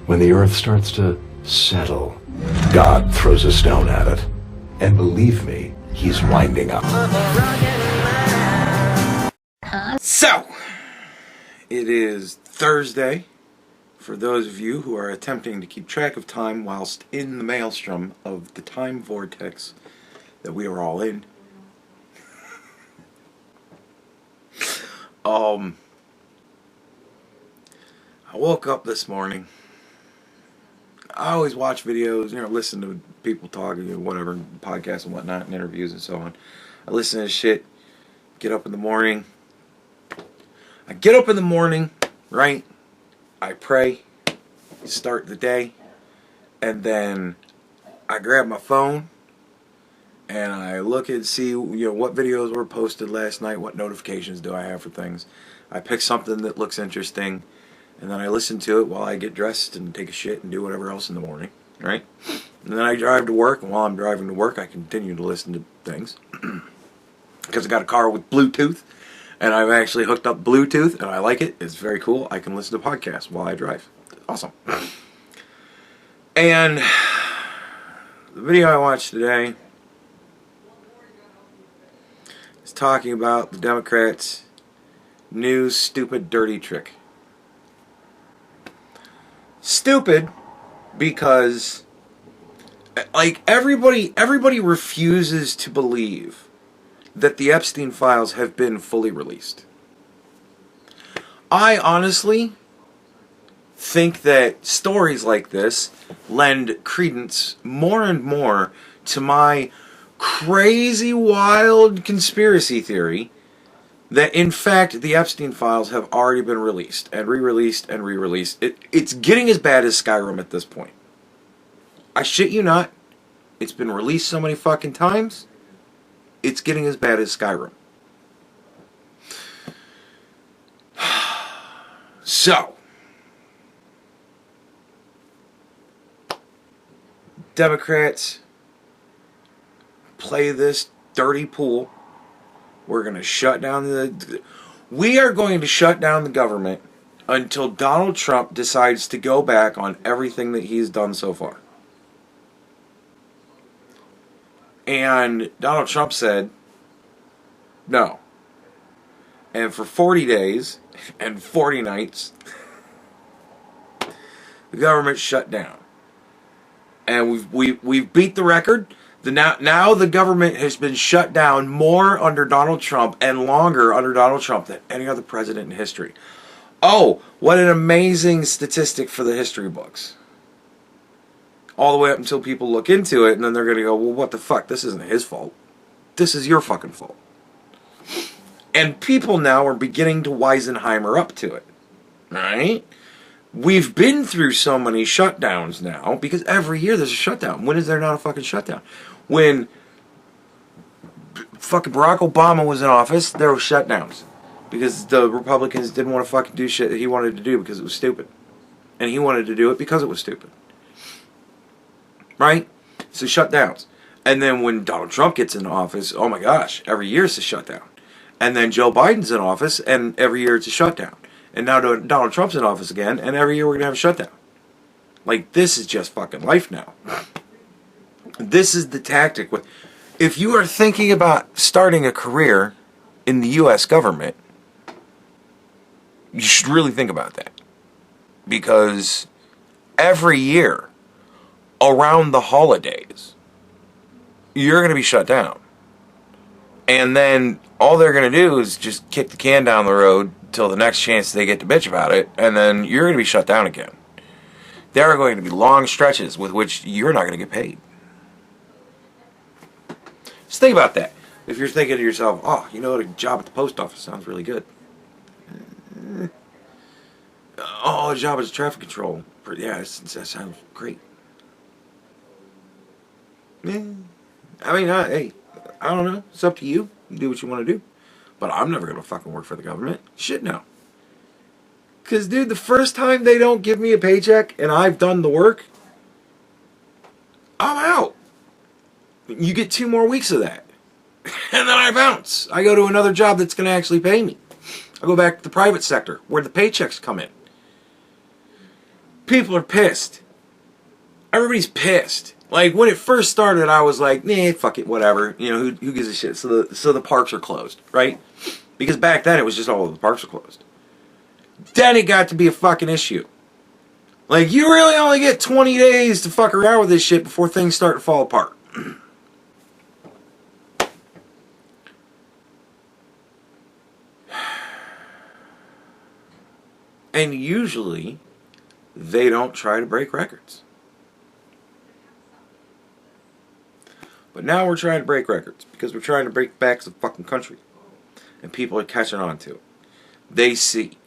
When the earth starts to settle, God throws a stone at it. And believe me, he's winding up. So, it is Thursday. For those of you who are attempting to keep track of time whilst in the maelstrom of the time vortex that we are all in. I woke up this morning. I always watch videos, listen to people talking, whatever, podcasts and whatnot, and interviews and so on. I listen to shit, get up in the morning. Right? I pray, start the day, and then I grab my phone and I look and see what videos were posted last night, what notifications do I have for things. I pick something that looks interesting, and then I listen to it while I get dressed and take a shit and do whatever else in the morning, right? And then I drive to work, and while I'm driving to work, I continue to listen to things because I got a car with Bluetooth. And I've actually hooked up Bluetooth, and I like it. It's very cool. I can listen to podcasts while I drive. Awesome. And the video I watched today is talking about the Democrats' new stupid, dirty trick. Stupid because, everybody refuses to believe that the Epstein files have been fully released. I honestly think that stories like this lend credence more and more to my crazy, wild conspiracy theory that, in fact, the Epstein files have already been released and re-released and re-released. It's getting as bad as Skyrim at this point. I shit you not. It's been released so many fucking times. It's getting as bad as Skyrim. So, Democrats play this dirty pool. We're going to shut down we are going to shut down the government until Donald Trump decides to go back on everything that he's done so far. And Donald Trump said, no. And for 40 days and 40 nights, the government shut down. And we've beat the record. Now the government has been shut down more under Donald Trump and longer under Donald Trump than any other president in history. Oh, what an amazing statistic for the history books. All the way up until people look into it, and then they're going to go, well, what the fuck? This isn't his fault. This is your fucking fault. And people now are beginning to Weisenheimer up to it. Right? We've been through so many shutdowns now, because every year there's a shutdown. When is there not a fucking shutdown? When fucking Barack Obama was in office, there were shutdowns. Because the Republicans didn't want to fucking do shit that he wanted to do because it was stupid. And he wanted to do it because it was stupid. Right? So shutdowns. And then when Donald Trump gets into office, oh my gosh, every year it's a shutdown. And then Joe Biden's in office, and every year it's a shutdown. And now Donald Trump's in office again, and every year we're going to have a shutdown. This is just fucking life now. This is the tactic. If you are thinking about starting a career in the U.S. government, you should really think about that. Because every year, around the holidays, you're going to be shut down. And then all they're going to do is just kick the can down the road till the next chance they get to bitch about it, and then you're going to be shut down again. There are going to be long stretches with which you're not going to get paid. Just think about that. If you're thinking to yourself, oh, a job at the post office sounds really good. Oh, a job as traffic control. Yeah, that sounds great. Yeah. Hey, I don't know. It's up to you. You do what you want to do. But I'm never going to fucking work for the government. Shit, no. Because, dude, the first time they don't give me a paycheck and I've done the work, I'm out. You get 2 more weeks of that. And then I bounce. I go to another job that's going to actually pay me. I go back to the private sector where the paychecks come in. People are pissed. Everybody's pissed. Like, when it first started, I was like, nah, fuck it, whatever. You know, who gives a shit? So the parks are closed, right? Because back then, it was just, the parks are closed. Then it got to be a fucking issue. Like, you really only get 20 days to fuck around with this shit before things start to fall apart. And usually, they don't try to break records. But now we're trying to break records because we're trying to break the backs of the fucking country. And people are catching on to it. They see.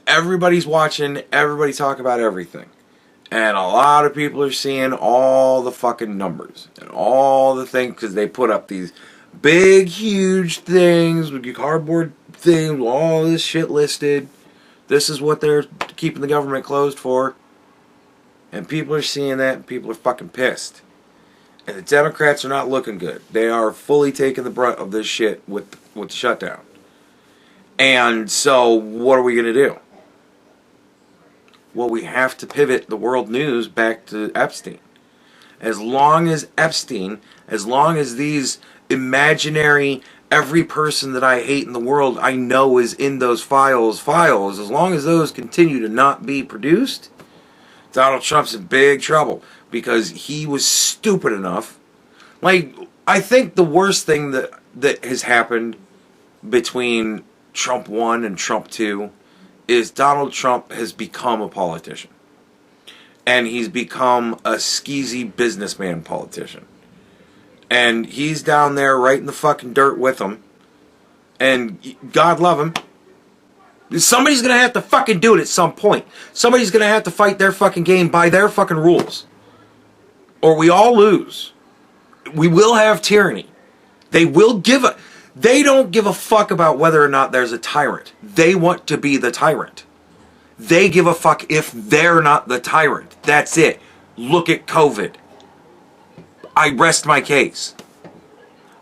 Everybody's watching, everybody talk about everything. And a lot of people are seeing all the fucking numbers. And all the things, because they put up these big, huge things with your cardboard things, all this shit listed. This is what they're keeping the government closed for. And people are seeing that, and people are fucking pissed. And the Democrats are not looking good. They are fully taking the brunt of this shit with the shutdown. And so, what are we going to do? Well, we have to pivot the world news back to Epstein. As long as Epstein, as long as these imaginary, every person that I hate in the world I know is in those files, as long as those continue to not be produced, Donald Trump's in big trouble. Because he was stupid enough. Like, I think the worst thing that has happened between Trump 1 and Trump 2 is Donald Trump has become a politician. And he's become a skeezy businessman politician. And he's down there right in the fucking dirt with them. And God love him. Somebody's going to have to fucking do it at some point. Somebody's going to have to fight their fucking game by their fucking rules. Or we all lose. We will have tyranny. They don't give a fuck about whether or not there's a tyrant. They want to be the tyrant. They give a fuck if they're not the tyrant. That's it. Look at COVID. I rest my case.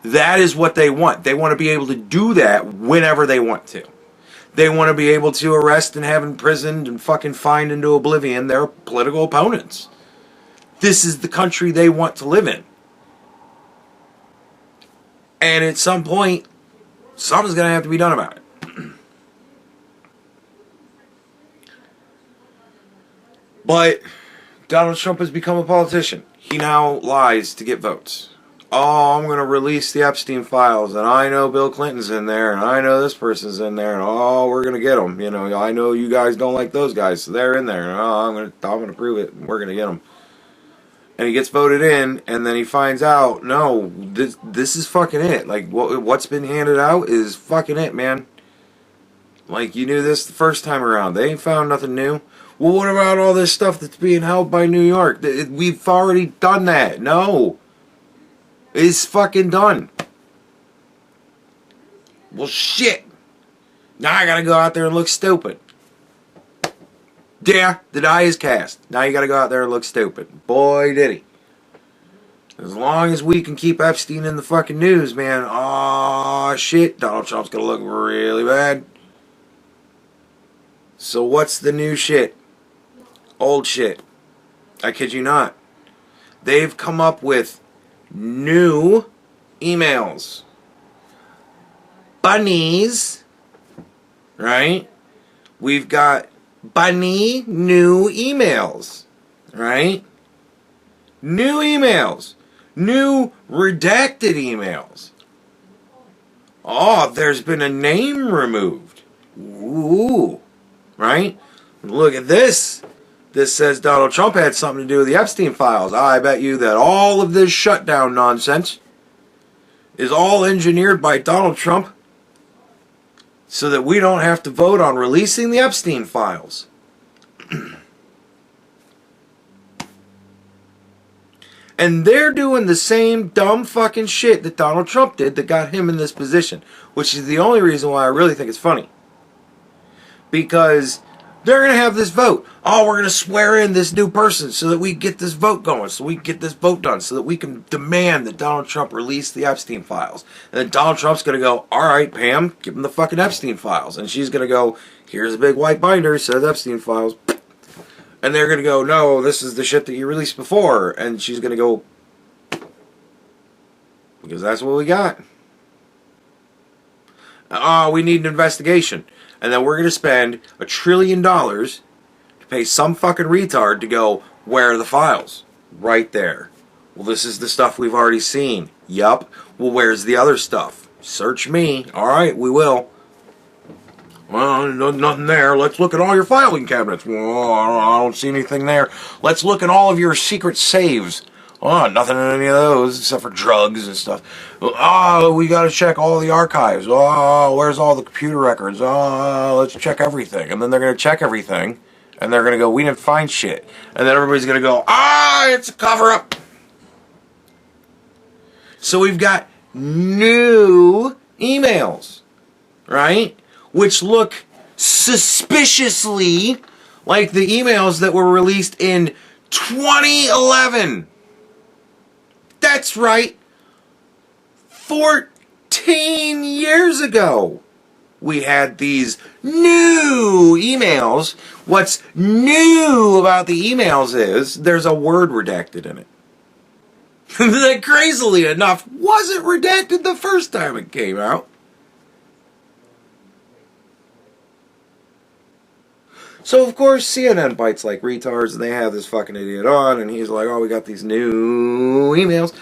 That is what they want. They want to be able to do that whenever they want to. They want to be able to arrest and have imprisoned and fucking fined into oblivion their political opponents. This is the country they want to live in. And at some point, something's going to have to be done about it. But Donald Trump has become a politician. He now lies to get votes. Oh, I'm going to release the Epstein files, and I know Bill Clinton's in there, and I know this person's in there, and oh, we're going to get them. You know, I know you guys don't like those guys, so they're in there. And, oh, I'm going to prove it, and we're going to get them. And he gets voted in, and then he finds out, no, this is fucking it. Like, what's been handed out is fucking it, man. Like, you knew this the first time around. They ain't found nothing new. Well, what about all this stuff that's being held by New York? We've already done that. No. It's fucking done. Well, shit. Now I gotta go out there and look stupid. Yeah, the die is cast. Now you gotta go out there and look stupid. Boy, did he. As long as we can keep Epstein in the fucking news, man. Aw, shit. Donald Trump's gonna look really bad. So what's the new shit? Old shit. I kid you not. They've come up with new emails. Bunnies. Right? We've got bunny new emails. Right? New emails. New redacted emails. Oh, there's been a name removed. Ooh. Right? Look at this. This says Donald Trump had something to do with the Epstein files. I bet you that all of this shutdown nonsense is all engineered by Donald Trump so that we don't have to vote on releasing the Epstein files. And they're doing the same dumb fucking shit that Donald Trump did that got him in this position. Which is the only reason why I really think it's funny. Because they're going to have this vote. Oh, we're going to swear in this new person so that we get this vote going, so we can get this vote done, so that we can demand that Donald Trump release the Epstein files. And then Donald Trump's going to go, all right, Pam, give him the fucking Epstein files. And she's going to go, here's a big white binder, says Epstein files. And they're going to go, no, this is the shit that you released before. And she's going to go, because that's what we got. Oh, we need an investigation. And then we're going to spend $1 trillion to pay some fucking retard to go, where are the files? Right there. Well, this is the stuff we've already seen. Yup. Well, where's the other stuff? Search me. Alright, we will. Well, nothing there. Let's look at all your filing cabinets. Well, I don't see anything there. Let's look at all of your secret saves. Oh, nothing in any of those except for drugs and stuff. Oh, we got to check all the archives. Oh, where's all the computer records? Oh, let's check everything. And then they're going to check everything. And they're going to go, we didn't find shit. And then everybody's going to go, it's a cover-up. So we've got new emails, right? Which look suspiciously like the emails that were released in 2011. That's right. 14 years ago, we had these new emails. What's new about the emails is there's a word redacted in it. That, crazily enough, wasn't redacted the first time it came out. So, of course, CNN bites like retards, and they have this fucking idiot on, and he's like, oh, we got these new emails.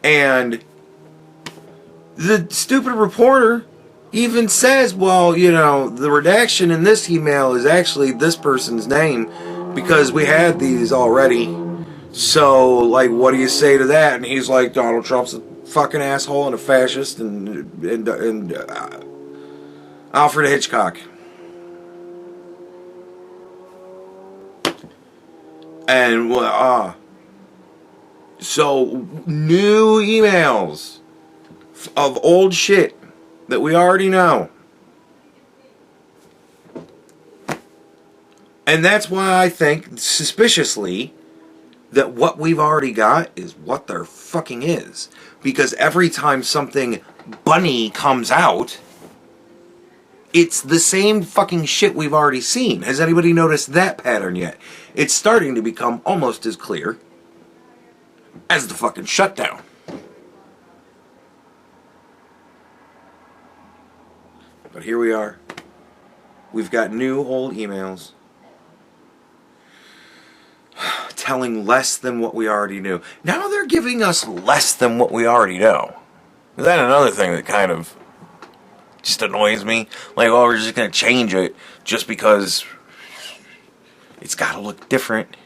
And the stupid reporter even says, well, you know, the redaction in this email is actually this person's name, because we had these already. So, like, what do you say to that? And he's like, Donald Trump's a fucking asshole and a fascist and Alfred Hitchcock. And, so, new emails of old shit that we already know. And that's why I think, suspiciously, that what we've already got is what there fucking is. Because every time something bunny comes out, it's the same fucking shit we've already seen. Has anybody noticed that pattern yet? It's starting to become almost as clear as the fucking shutdown. But here we are. We've got new old emails telling less than what we already knew. Now they're giving us less than what we already know. Is that another thing that kind of just annoys me? Like, oh, we're just going to change it just because it's got to look different.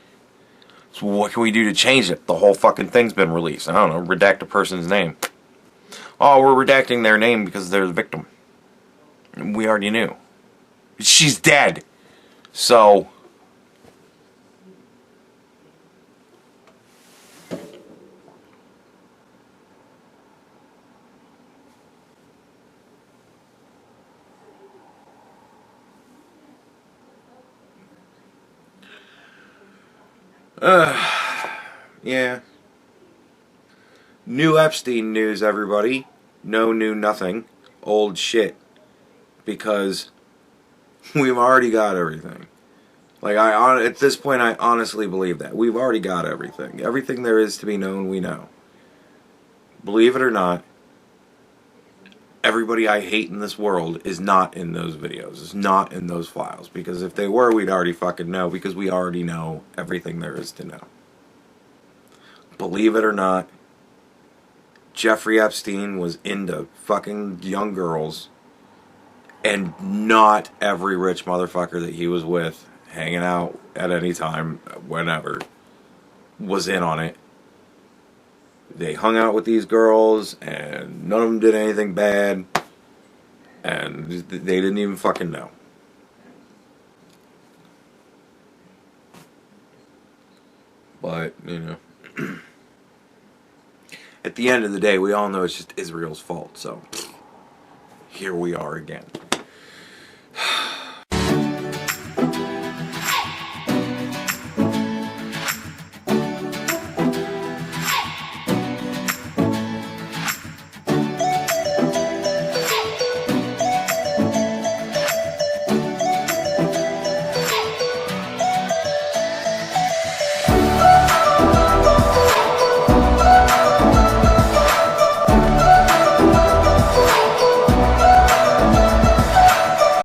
So what can we do to change it? The whole fucking thing's been released. I don't know, redact a person's name. Oh, we're redacting their name because they're the victim. We already knew. She's dead. So yeah. New Epstein news, everybody. No new nothing. Old shit. Because we've already got everything. Like, at this point, I honestly believe that. We've already got everything. Everything there is to be known, we know. Believe it or not, everybody I hate in this world is not in those videos. Is not in those files. Because if they were, we'd already fucking know. Because we already know everything there is to know. Believe it or not, Jeffrey Epstein was into fucking young girls. And not every rich motherfucker that he was with, hanging out at any time, whenever, was in on it. They hung out with these girls, and none of them did anything bad, and they didn't even fucking know. But, you know, at the end of the day, we all know it's just Israel's fault, so here we are again.